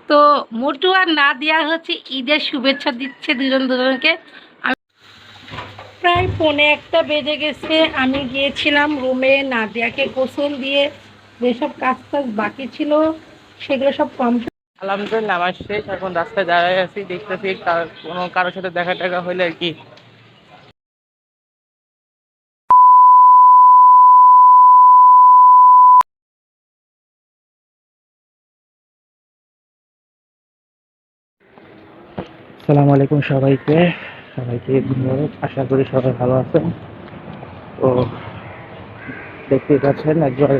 তো মোটু আর নাদিয়া হচ্ছে ঈদের শুভেচ্ছা দিচ্ছে দুজন দুজনকে। প্রায় 1:45 বেজে গেছে। আমি গিয়েছিলাম রুমে নাদিয়াকে গোসল দিয়ে যেসব কাজ টাজ বাকি ছিল সেগুলো সব কমপ্লিট। আলহামদুলিল্লাহ আমার শেষ। এখন রাস্তায় দাঁড়ায় আছি, দেখতেছি কোনো কারোর সাথে দেখা টাকা হইলে আর কি। আসসালামু আলাইকুম সবাইকে ঈদ মোবারক। আশা করি সবাই ভালো আছেন। তো দেখতেই পাচ্ছেন একবার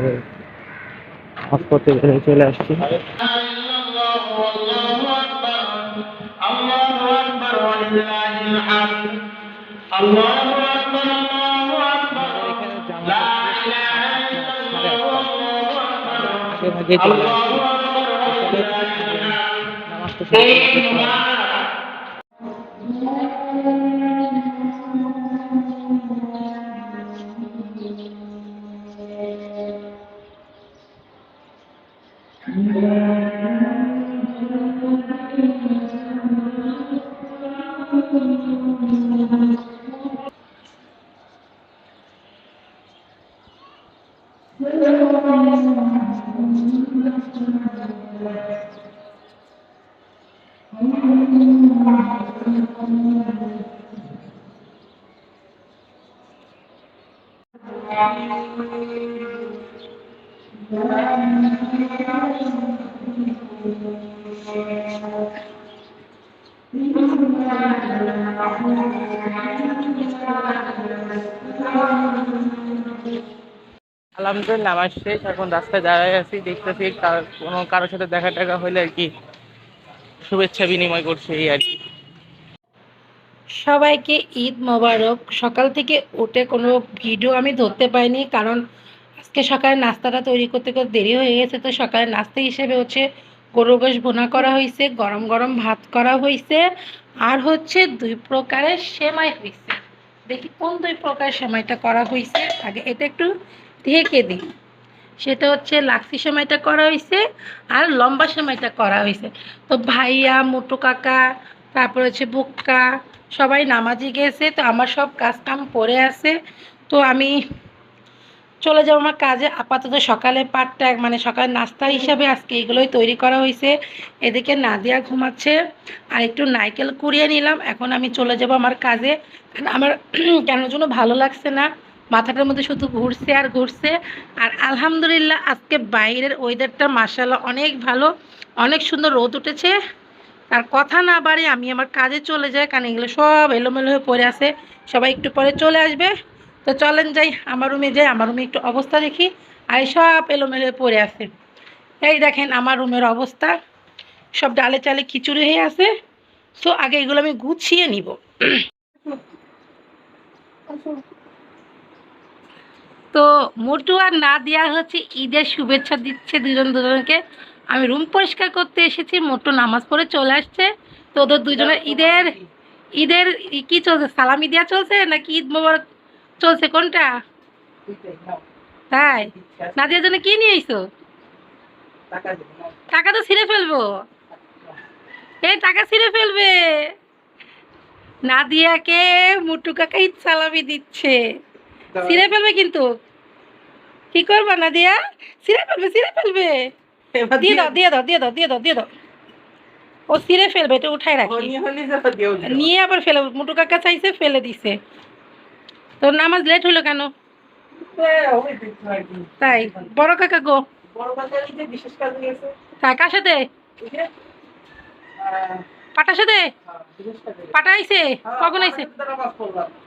হাসপাতালে বেরিয়ে চলে আসছি। আলহামদুলিল্লাহ আমার শেষ। এখন রাস্তায় দাঁড়ায় আছি, দেখতেছি কোনো কারোর সাথে দেখা টাকা হইলে আর কি শুভেচ্ছা বিনিময় করছে এই আর কি। সবাইকে ঈদ মোবারক। সকাল থেকে উঠে কোনো ভিডিও আমি ধরতে পাইনি, কারণ আজকে সকালে নাস্তাটা তৈরি করতে করতে দেরি হয়ে গেছে। তো সকালে নাস্তা হিসেবে হচ্ছে গরুর গোশ ভুনা করা হয়েছে, গরম গরম ভাত করা হয়েছে, আর হচ্ছে 2 প্রকারের সেমাই হয়েছে। দেখি কোন 2 প্রকার সেমাইটা করা হয়েছে, আগে এটা একটু ঢেকে দিই। সেটা হচ্ছে লাচ্ছি সেমাইটা করা হয়েছে আর লম্বা সেমাইটা করা হয়েছে। তো ভাইয়া, মোটু কাকা, তারপর হচ্ছে বুক্কা, সবাই নামাজে গেছে। তো আমার সব কাজ কাম পড়ে আছে। তো আমি চলে যাবো আমার কাজে। আপাতত সকালে পাটটা মানে সকালের নাস্তা হিসাবে আজকে এগুলোই তৈরি করা হয়েছে। এদিকে নাদিয়া ঘুমাচ্ছে, আর একটু নারকেল কুড়িয়ে নিলাম। এখন আমি চলে যাব আমার কাজে। আমার কেন যেন ভালো লাগছে না, মাথাটার মধ্যে শুধু ঘুরছে আর ঘুরছে। আর আলহামদুলিল্লাহ আজকে বাইরের ওয়েদারটা মাশাআল্লাহ অনেক ভালো, অনেক সুন্দর রোদ উঠেছে। আর কথা না বাড়ি আমি আমার কাজে চলে যাই, কারণ এগুলো সব এলোমেলো হয়ে পড়ে আছে। সবাই একটু পরে চলে আসবে। তো চলেন যাই আমার রুমে, যাই আমার রুমে একটু অবস্থা দেখি। আর এই সব এলোমেলো হয়ে পড়ে আছে। এই দেখেন আমার রুমের অবস্থা, সব ডালে চালে খিচুড়ি হয়ে আছে। সো আগে এগুলো আমি গুছিয়ে নিব। তো মোটু আর নাদিয়া হচ্ছে ঈদের শুভেচ্ছা দিচ্ছে দুজন দুজনকে। আমি রুম পরিষ্কার করতে এসেছি, মোটু নামাজ পড়ে চলে আসছে। তো ওদের দুজনের ঈদের ঈদের কি চলছে, সালামি দেওয়া চলছে নাকি ঈদ মোবারক চলছে, কোনটা? তাই নাদিয়ার জন্য কি নিয়ে আইছো? টাকা তো ছিঁড়ে ফেলবো, এই টাকা ছিঁড়ে ফেলবে। নাদিয়াকে মোটু কাকা ঈদ সালামি দিচ্ছে, ছিঁড়ে ফেলবে কিন্তু। কি করবা নাদিয়া? ছিঁড়ে ফেলবে, ছিঁড়ে ফেলবে। দিয়ে দাও, দিয়ে দাও, দিয়ে দাও, দিয়ে দাও, দিয়ে দাও। ও ছিঁড়ে ফেলবে, এটা উঠাই রাখি। নিয়ে আবার ফেলে, মোটু কাকা চাইছে ফেলে দিছে। তোর নামাজ লেট হলো কেন? তাই বড় কাকা গো? তাই কার সাথে? পাটার সাথে? পাটা আইছে? কখন আইছে?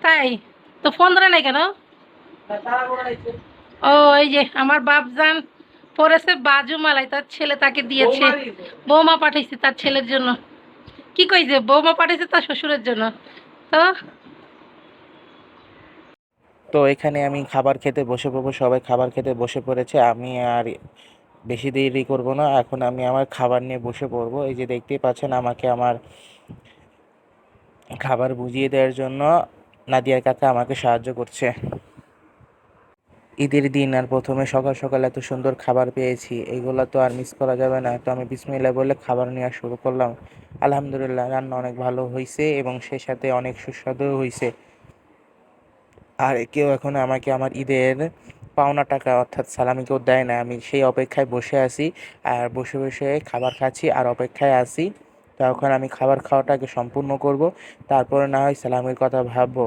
তাই তো ফোন ধরে নাই কেন? ও এই যে আমার বাপজান পরেছে বাজু মালাই, তার ছেলে তাকে দিয়েছে। বৌমা পাঠাইছে তার ছেলের জন্য। কি কইছে? বৌমা পাঠাইছে তার শ্বশুরের জন্য। তো তো এখানে আমি খাবার খেতে বসে পড়বো, সবাই খাবার খেতে বসে পড়েছে। আমি আর বেশি দেরি করব না, এখন আমি আমার খাবার নিয়ে বসে পড়বো। এই যে দেখতেই পাচ্ছেন আমাকে আমার খাবার বুঝিয়ে দেওয়ার জন্য নাদিয়ার কাকা আমাকে সাহায্য করছে। ঈদের দিন আর প্রথমে সকাল সকাল এত সুন্দর খাবার পেয়েছি, এগুলো তো আর মিস করা যাবে না। তো আমি বিসমিল্লাহ বলে খাবার নেওয়া শুরু করলাম। আলহামদুলিল্লাহ, রান্না অনেক ভালো হয়েছে এবং সেই সাথে অনেক সুস্বাদু হয়েছে। আর কেউ এখন আমাকে আমার ঈদের পাওনা টাকা অর্থাৎ সালামি কেউ দেয় না, আমি সেই অপেক্ষায় বসে আছি। আর বসে বসে খাবার খাচ্ছি আর অপেক্ষায় আছি। তখন আমি খাবার খাওয়াটাকে সম্পূর্ণ করব, তারপরে না হয় সালামির কথা ভাববো।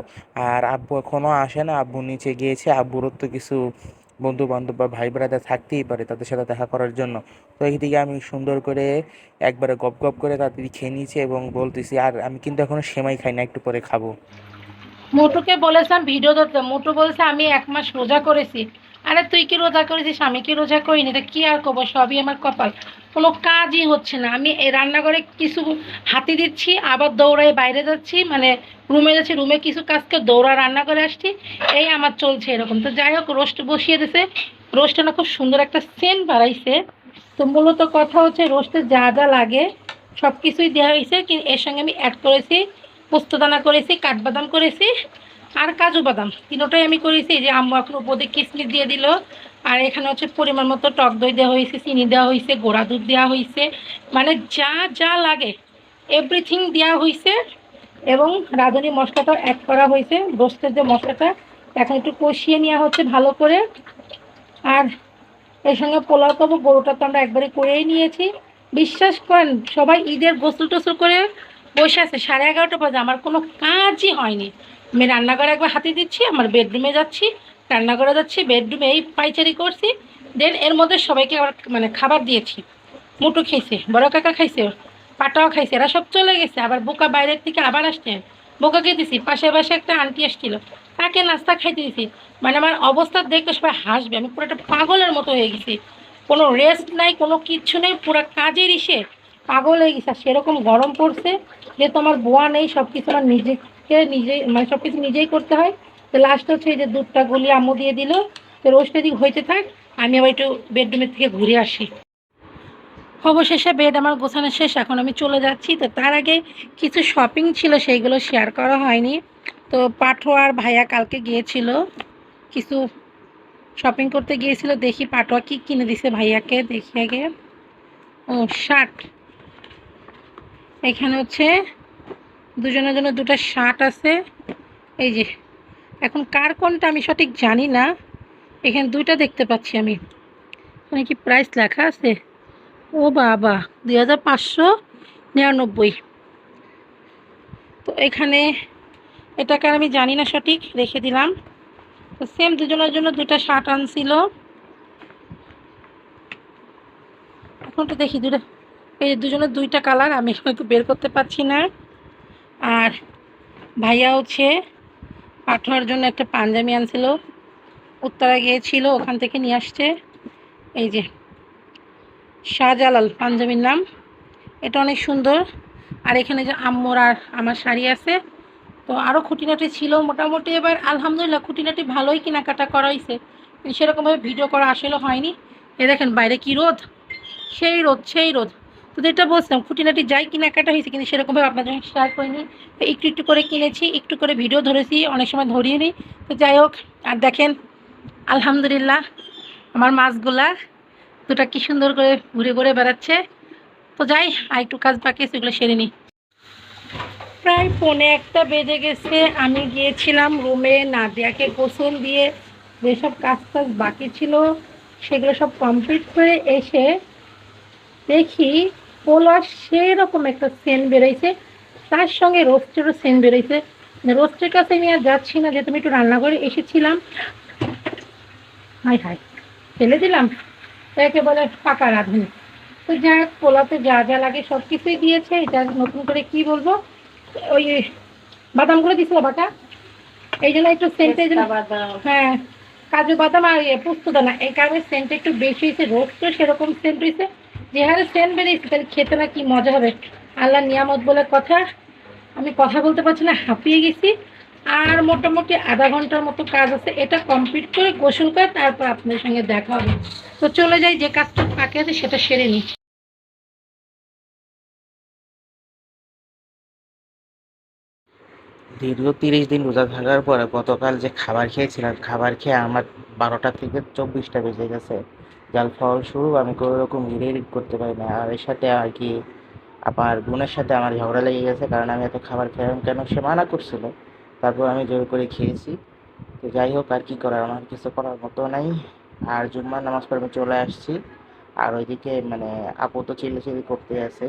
আর আব্বু এখনও আসে না, আব্বু নিচে গিয়েছে। আব্বুরও তো কিছু বন্ধু বান্ধব বা ভাই ব্রাদার থাকতেই পারে তাদের সাথে দেখা করার জন্য। তো এইদিকে আমি সুন্দর করে একবারে গপ গপ করে তাড়াতাড়ি খেয়ে নিয়েছি এবং বলতেছি, আর আমি কিন্তু এখনো সেমাই খাই না, একটু পরে খাবো। মোটুকে বলেছিলাম ভিডিও ধরতে, মোটু বলছে আমি 1 মাস রোজা করেছি। আরে তুই কি রোজা করেছিস, আমি কি রোজা করিনি? এটা কি আর করবো, সবই আমার কপাল। কোনো কাজই হচ্ছে না, আমি এই রান্নাঘরে কিছু হাতি দিচ্ছি, আবার দৌড়াই বাইরে যাচ্ছি, মানে রুমে যাচ্ছি, রুমে কিছু কাজ করে দৌড়া রান্না করে আসছি। এই আমার চলছে এরকম। তো যাই হোক, রোস্ট বসিয়ে দিছে। রোস্টটা না খুব সুন্দর একটা সেন্ট বাড়াইছে। তো মূলত কথা হচ্ছে, রোস্টে যা যা লাগে সব কিছুই দেওয়া হয়েছে, কিন্তু এর সঙ্গে আমি অ্যাড করেছি পোস্তদানা, করেছি কাঠবাদাম, করেছি আর কাজু বাদাম। তিনোটাই আমি করেছি। এই যে আম্মু এখন উপর দিয়ে কিশমিশ দিয়ে দিল। আর এখানে হচ্ছে পরিমাণ মতো টক দই দেওয়া হয়েছে, চিনি দেওয়া হয়েছে, গোড়া দুধ দেওয়া হয়েছে, মানে যা যা লাগে এভরিথিং দেওয়া হয়েছে। এবং রাঁধুনি মশলাটাও অ্যাড করা হয়েছে, রোস্টের যে মশলাটা। এখন একটু কষিয়ে নেওয়া হচ্ছে ভালো করে। আর এর সঙ্গে পোলাও করবো, গরুটা তো আমরা একবারে করেই নিয়েছি। বিশ্বাস করেন, সবাই ঈদের গোসল টোসল করে বসে আছে, 11:30 বাজে, আমার কোনো কাজই হয়নি। আমি রান্নাঘরে একবার হাতে দিচ্ছি, আমার বেডরুমে যাচ্ছি, রান্নাঘরে যাচ্ছি, বেডরুমে এই পাইচারি করছি। দেন এর মধ্যে সবাইকে আবার মানে খাবার দিয়েছি। মুটু খাইছে, বড় কাকা খাইছে, পাটাও খাইছে, এরা সব চলে গেছে। আবার বোকা বাইরের থেকে আবার আসছে, বোকাকে দিছি। পাশে পাশে একটা আন্টি আসছিল, তাকে নাস্তা খাইতে দিছি। মানে আমার অবস্থা দেখতে সবাই হাসবে, আমি পুরো একটা পাগলের মতো হয়ে গেছি। কোনো রেস্ট নাই, কোনো কিচ্ছু নেই, পুরো কাজের ইসে পাগল হয়ে গেছে। আর সেরকম গরম পড়ছে, যেহেতু আমার বোয়া নেই, সব কিছু আমার নিজেই মানে সব কিছু নিজেই করতে হয়। তো লাস্ট হচ্ছে এই যে দুধটা গলিয়ে আম্মু দিয়ে দিল। তো রোস্ট এদিক হইতে থাক, আমি আবার একটু বেডরুমের থেকে ঘুরে আসি। অবশেষে বেড আমার গোছানো শেষ, এখন আমি চলে যাচ্ছি। তো তার আগে কিছু শপিং ছিল, সেইগুলো শেয়ার করা হয়নি। তো পাঠোয়া আর ভাইয়া কালকে গিয়েছিল, কিছু শপিং করতে গিয়েছিল। দেখি পাঠোয়া কি কিনে দিছে ভাইয়াকে, দেখি আগে। ও শার্ট, এখানে হচ্ছে দুজনের জন্য দুটো শার্ট আছে। এই যে, এখন কার কোনটা আমি সঠিক জানি না। এখানে দুইটা দেখতে পাচ্ছি আমি। এখানে কি প্রাইস লেখা আছে? ও বাবা, 2599। তো এখানে এটাকে আমি জানি না সঠিক, রেখে দিলাম। তো সেম দুজনের জন্য দুটো শার্ট আনছিল। এখন তো দেখি দুটো, এই দুজনের দুইটা কালার, আমি এখন একটু বের করতে পারছি না। আর ভাইয়া হচ্ছে পাঠানোর জন্য একটা পাঞ্জাবি আনছিল, উত্তরা গিয়েছিল, ওখান থেকে নিয়ে আসছে। এই যে শাহজালাল পাঞ্জাবির নাম, এটা অনেক সুন্দর। আর এখানে যে আম্মুর আর আমার শাড়ি আছে। তো আরও খুঁটিনাটি ছিল মোটামুটি। এবার আলহামদুলিল্লাহ খুঁটিনাটি ভালোই কেনাকাটা করা হয়েছে, কিন্তু সেরকমভাবে ভিডিও করা আসলে হয়নি। এ দেখেন বাইরে কি রোদ, সেই রোদ সেই রোদ। তো যেটা বলছিলাম, খুঁটিনাটি যাই কেনাকাটা হয়েছে, কিন্তু সেরকমভাবে আপনাদের সঙ্গে শেয়ার করিনি। তো একটু একটু করে কিনেছি, একটু করে ভিডিও ধরেছি, অনেক সময় ধরিয়ে নিই। তো যাই হোক, আর দেখেন আলহামদুলিল্লাহ আমার মাছগুলা দুটা কি সুন্দর করে ঘুরে ঘুরে বেড়াচ্ছে। তো যাই, আর একটু কাজ বাকি আছে, সেগুলো সেরে নিই। প্রায় 1:45 বেজে গেছে। আমি গিয়েছিলাম রুমে, নাদিয়াকে গোসল দিয়ে যেসব কাজ টাজ বাকি ছিল সেগুলো সব কমপ্লিট করে এসে দেখি পোলার সেরকম একটা সেন্ট বেরোইছে, তার সঙ্গে রোস্টেরও সেন্ট বেরোইছে। রোস্টের কাছে আমি আর যাচ্ছি না, যেহেতু আমি একটু রান্না করে এসেছিলাম। হাই হাই, ফেলে দিলাম, একে বলে পাকা রাঁধুনি। তো যাই হোক, পোলাতে যা যা লাগে সব কিছুই দিয়েছে। এটা নতুন করে কি বলবো, ওই বাদামগুলো দিছিল বাটা, এই জন্য একটু সেন্টের জন্য। হ্যাঁ, কাজু বাদাম আর পোস্তদানা, এই কারণে সেন্ট একটু বেশি হয়েছে। রোস্টও সেরকম সেন্ট হয়েছে, যে হারে সেন্ট বেরিয়েছে তাহলে খেতে না কি মজা হবে। আল্লাহ নিয়ামত বলে কথা, আমি কথা বলতে পারছি না, হাঁপিয়ে গেছি। আর মোটামুটি আধা ঘন্টার মতো কাজ আছে, এটা কমপ্লিট করে গোসল করে তারপর আপনার সঙ্গে দেখা হবে। তো চলে যাই, যে কাজটা বাকি আছে সেটা সেরে নিই। দীর্ঘ 30 দিন রোজা থাকার পরে গতকাল যে খাবার খেয়েছিলাম, খাবার খেয়ে আমার 12টা থেকে 24টা বেজে গেছে। যার ফলস্বরূপ আমি কোনো রকম এডিট করতে পারি না। আর এর সাথে আর কি আমার বোনের সাথে আমার ঝগড়া লেগে গেছে, কারণ আমি এত খাবার খেলাম কেন, সে মানা করছিল, তারপর আমি জোর করে খেয়েছি। তো যাই হোক, আর কি করার, আমার কিছু করার মতো নাই। আর জুম্মার নামাজ পড়ে আমি চলে আসছি। আর ওইদিকে মানে আপু তো চিল্লাচিল্লি করতে আছে,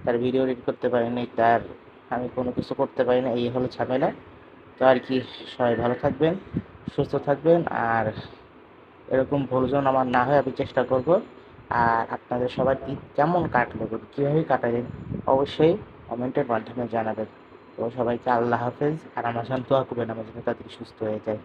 তার ভিডিও এডিট করতে পারিনি, তার আমি কোনো কিছু করতে পারি না, এই হলো ঝামেলা। তো আর কি, সবাই ভালো থাকবেন, সুস্থ থাকবেন, আর এরকম ভুল যেন আমার না হয় আমি চেষ্টা করব। আর আপনাদের সবার ঈদ কেমন কাটলো, কীভাবে কাটালেন, অবশ্যই কমেন্টের মাধ্যমে জানাবেন। তো সবাইকে আল্লাহ হাফেজ, আর আমার জন্য দোয়া করবেন, আমার জন্য তাড়াতাড়ি সুস্থ হয়ে যায়।